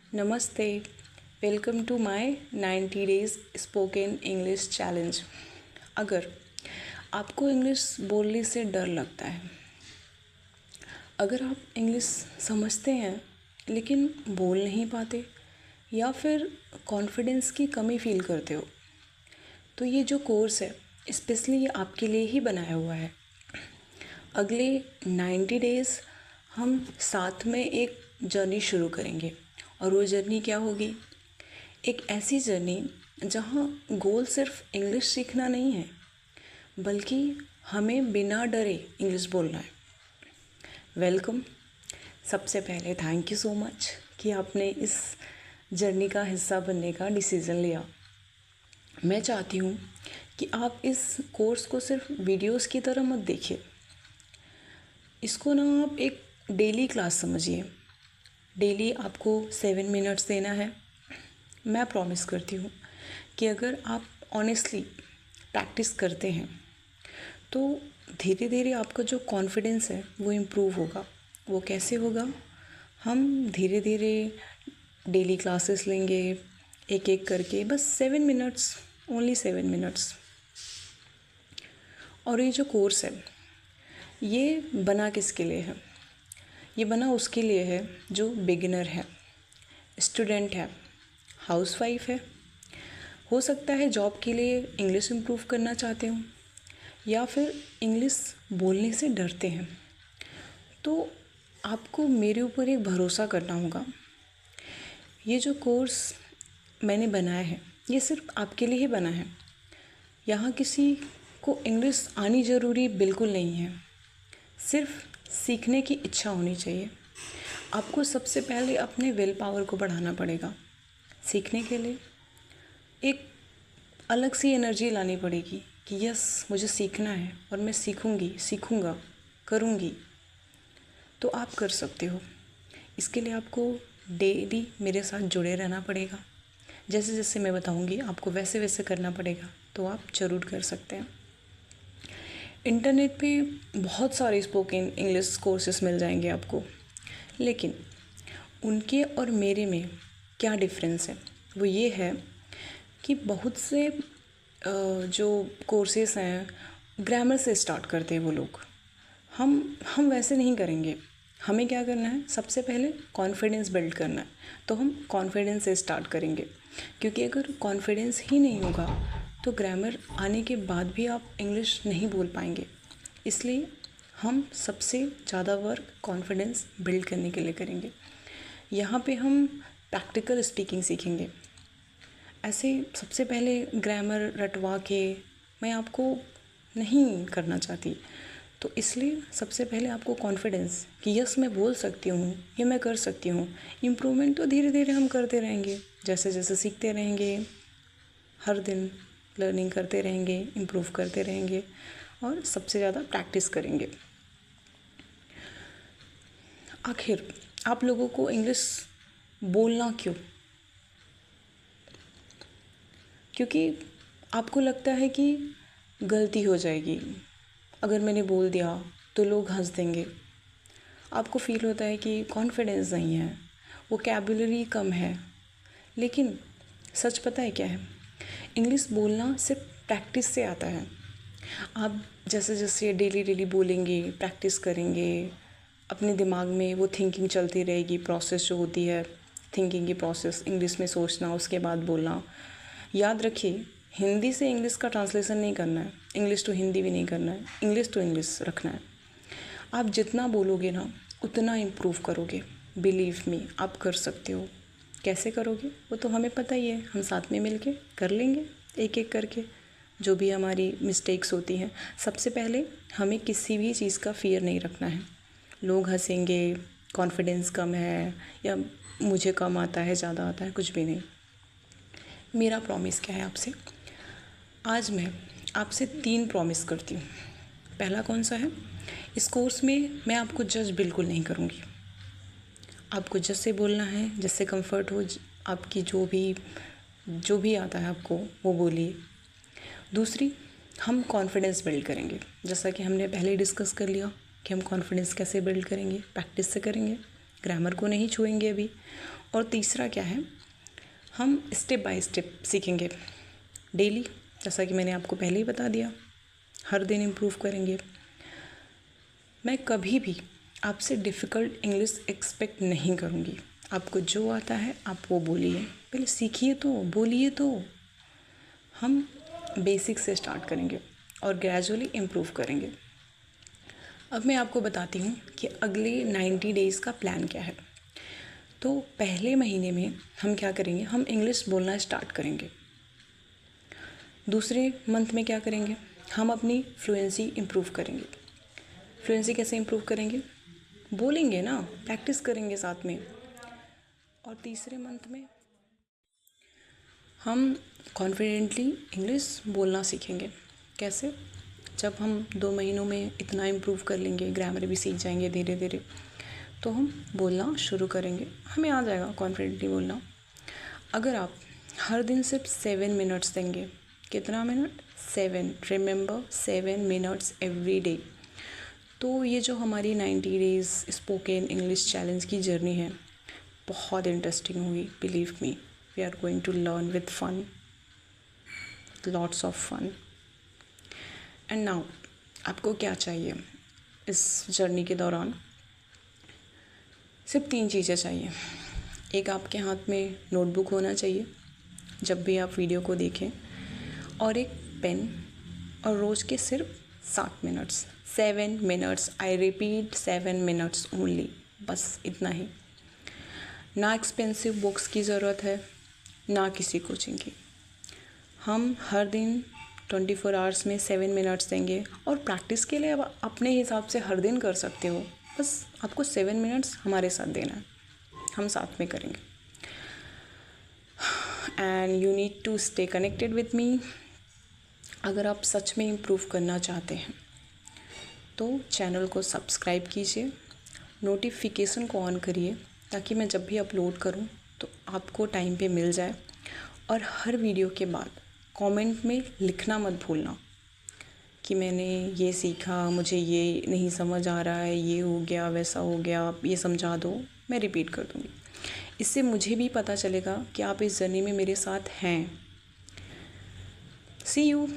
नमस्ते। Welcome to my 90 days spoken English challenge. अगर आपको इंग्लिश बोलने से डर लगता है, अगर आप इंग्लिश समझते हैं लेकिन बोल नहीं पाते या फिर कॉन्फिडेंस की कमी फ़ील करते हो, तो ये जो कोर्स है स्पेशली ये आपके लिए ही बनाया हुआ है। अगले 90 डेज़ हम साथ में एक जर्नी शुरू करेंगे और वो जर्नी क्या होगी? एक ऐसी जर्नी जहाँ गोल सिर्फ इंग्लिश सीखना नहीं है, बल्कि हमें बिना डरे इंग्लिश बोलना है। वेलकम। सबसे पहले थैंक यू सो मच कि आपने इस जर्नी का हिस्सा बनने का डिसीज़न लिया। मैं चाहती हूँ कि आप इस कोर्स को सिर्फ वीडियोस की तरह मत देखिए, इसको ना आप एक डेली क्लास समझिए। डेली आपको 7 मिनट्स देना है। मैं प्रॉमिस करती हूँ कि अगर आप ऑनेस्टली प्रैक्टिस करते हैं तो धीरे धीरे आपका जो कॉन्फिडेंस है वो इम्प्रूव होगा। वो कैसे होगा? हम धीरे धीरे डेली क्लासेस लेंगे, एक एक करके, बस 7 मिनट्स, ओनली 7 मिनट्स। और ये जो कोर्स है ये बना किसके लिए है? ये बना उसके लिए है जो बिगिनर है, स्टूडेंट है, हाउसवाइफ है, हो सकता है जॉब के लिए इंग्लिश इम्प्रूव करना चाहते हो, या फिर इंग्लिश बोलने से डरते हैं। तो आपको मेरे ऊपर एक भरोसा करना होगा। ये जो कोर्स मैंने बनाया है ये सिर्फ आपके लिए ही बना है। यहाँ किसी को इंग्लिश आनी ज़रूरी बिल्कुल नहीं है, सिर्फ सीखने की इच्छा होनी चाहिए। आपको सबसे पहले अपने विल पावर को बढ़ाना पड़ेगा। सीखने के लिए एक अलग सी एनर्जी लानी पड़ेगी कि यस, मुझे सीखना है और मैं सीखूंगी, सीखूंगा, करूंगी। तो आप कर सकते हो। इसके लिए आपको डेली मेरे साथ जुड़े रहना पड़ेगा। जैसे जैसे मैं बताऊंगी आपको वैसे वैसे करना पड़ेगा, तो आप ज़रूर कर सकते हैं। इंटरनेट पे बहुत सारे स्पोकन इंग्लिश कोर्सेस मिल जाएंगे आपको, लेकिन उनके और मेरे में क्या डिफरेंस है? वो ये है कि बहुत से जो कोर्सेस हैं ग्रामर से स्टार्ट करते हैं वो लोग। हम वैसे नहीं करेंगे। हमें क्या करना है? सबसे पहले कॉन्फिडेंस बिल्ड करना है। तो हम कॉन्फिडेंस से स्टार्ट करेंगे, क्योंकि अगर कॉन्फिडेंस ही नहीं होगा तो ग्रामर आने के बाद भी आप इंग्लिश नहीं बोल पाएंगे। इसलिए हम सबसे ज़्यादा वर्क कॉन्फिडेंस बिल्ड करने के लिए करेंगे। यहाँ पे हम प्रैक्टिकल स्पीकिंग सीखेंगे। ऐसे सबसे पहले ग्रामर रटवा के मैं आपको नहीं करना चाहती। तो इसलिए सबसे पहले आपको कॉन्फिडेंस कि यस, मैं बोल सकती हूँ, ये मैं कर सकती हूँ। इम्प्रूवमेंट तो धीरे धीरे हम करते रहेंगे, जैसे जैसे सीखते रहेंगे, हर दिन लर्निंग करते रहेंगे, इम्प्रूव करते रहेंगे और सबसे ज़्यादा प्रैक्टिस करेंगे। आखिर आप लोगों को इंग्लिश बोलना क्यों? क्योंकि आपको लगता है कि गलती हो जाएगी, अगर मैंने बोल दिया तो लोग हंस देंगे। आपको फ़ील होता है कि कॉन्फिडेंस नहीं है, वोकैबुलरी कम है। लेकिन सच पता है क्या है? इंग्लिश बोलना सिर्फ प्रैक्टिस से आता है। आप जैसे जैसे डेली डेली बोलेंगे, प्रैक्टिस करेंगे, अपने दिमाग में वो थिंकिंग चलती रहेगी। प्रोसेस जो होती है थिंकिंग की प्रोसेस, इंग्लिश में सोचना उसके बाद बोलना। याद रखिए, हिंदी से इंग्लिश का ट्रांसलेशन नहीं करना है, इंग्लिश टू हिंदी भी नहीं करना है, इंग्लिश टू इंग्लिश रखना है। आप जितना बोलोगे ना उतना इम्प्रूव करोगे। बिलीव मी, आप कर सकते हो। कैसे करोगे वो तो हमें पता ही है, हम साथ में मिलके कर लेंगे एक एक करके। जो भी हमारी मिस्टेक्स होती हैं, सबसे पहले हमें किसी भी चीज़ का फ़ियर नहीं रखना है। लोग हंसेंगे, कॉन्फिडेंस कम है या मुझे कम आता है, ज़्यादा आता है, कुछ भी नहीं। मेरा प्रॉमिस क्या है आपसे? आज मैं आपसे 3 प्रॉमिस करती हूँ। पहला कौन सा है? इस कोर्स में मैं आपको जज बिल्कुल नहीं करूँगी। आपको जैसे बोलना है, जैसे कंफर्ट हो, आपकी जो भी आता है आपको वो बोलिए। दूसरी, हम कॉन्फिडेंस बिल्ड करेंगे। जैसा कि हमने पहले ही डिस्कस कर लिया कि हम कॉन्फिडेंस कैसे बिल्ड करेंगे, प्रैक्टिस से करेंगे। ग्रामर को नहीं छुएंगे अभी। और तीसरा क्या है, हम स्टेप बाय स्टेप सीखेंगे डेली, जैसा कि मैंने आपको पहले ही बता दिया, हर दिन इम्प्रूव करेंगे। मैं कभी भी आपसे डिफ़िकल्ट इंग्लिश एक्सपेक्ट नहीं करूँगी। आपको जो आता है आप वो बोलिए, पहले सीखिए तो, बोलिए तो। हम बेसिक से स्टार्ट करेंगे और ग्रेजुअली इम्प्रूव करेंगे। अब मैं आपको बताती हूँ कि अगले 90 डेज़ का प्लान क्या है। तो पहले महीने में हम क्या करेंगे, हम इंग्लिश बोलना स्टार्ट करेंगे। दूसरे मंथ में क्या करेंगे, हम अपनी फ्लुएंसी इम्प्रूव करेंगे। फ्लुएंसी कैसे इम्प्रूव करेंगे, बोलेंगे ना, प्रैक्टिस करेंगे साथ में। और तीसरे मंथ में हम कॉन्फिडेंटली इंग्लिश बोलना सीखेंगे। कैसे, जब हम 2 महीनों में इतना इम्प्रूव कर लेंगे, ग्रामर भी सीख जाएंगे धीरे धीरे, तो हम बोलना शुरू करेंगे, हमें आ जाएगा कॉन्फिडेंटली बोलना। अगर आप हर दिन सिर्फ 7 मिनट्स देंगे, कितना minute, 7, remember 7 minutes every day, तो ये जो हमारी 90 डेज़ स्पोकन इंग्लिश चैलेंज की जर्नी है बहुत इंटरेस्टिंग होगी। Believe me, we are going to learn with fun, lots of fun. And now आपको क्या चाहिए इस जर्नी के दौरान, सिर्फ 3 चीज़ें चाहिए। एक, आपके हाथ में नोटबुक होना चाहिए जब भी आप वीडियो को देखें, और एक पेन, और रोज़ के सिर्फ 7 minutes, 7 minutes, I repeat 7 minutes only, बस इतना ही। ना एक्सपेंसिव बुक्स की ज़रूरत है, ना किसी कोचिंग की। हम हर दिन 24 आवर्स में 7 मिनट्स देंगे, और प्रैक्टिस के लिए आप अपने हिसाब से हर दिन कर सकते हो, बस आपको 7 मिनट्स हमारे साथ देना है, हम साथ में करेंगे। And you need to stay connected with me. अगर आप सच में इम्प्रूव करना चाहते हैं तो चैनल को सब्सक्राइब कीजिए, नोटिफिकेशन को ऑन करिए, ताकि मैं जब भी अपलोड करूं तो आपको टाइम पे मिल जाए। और हर वीडियो के बाद कमेंट में लिखना मत भूलना कि मैंने ये सीखा, मुझे ये नहीं समझ आ रहा है, ये हो गया, वैसा हो गया, आप ये समझा दो, मैं रिपीट कर दूँगी। इससे मुझे भी पता चलेगा कि आप इस जर्नी में मेरे साथ हैं। सी यू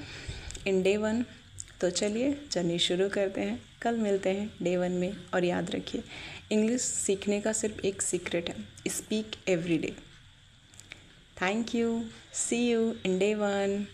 इन डे 1। तो चलिए जर्नी शुरू करते हैं, कल मिलते हैं डे 1 में। और याद रखिए, इंग्लिश सीखने का सिर्फ एक सीक्रेट है, speak every day. Thank you, see you in day 1।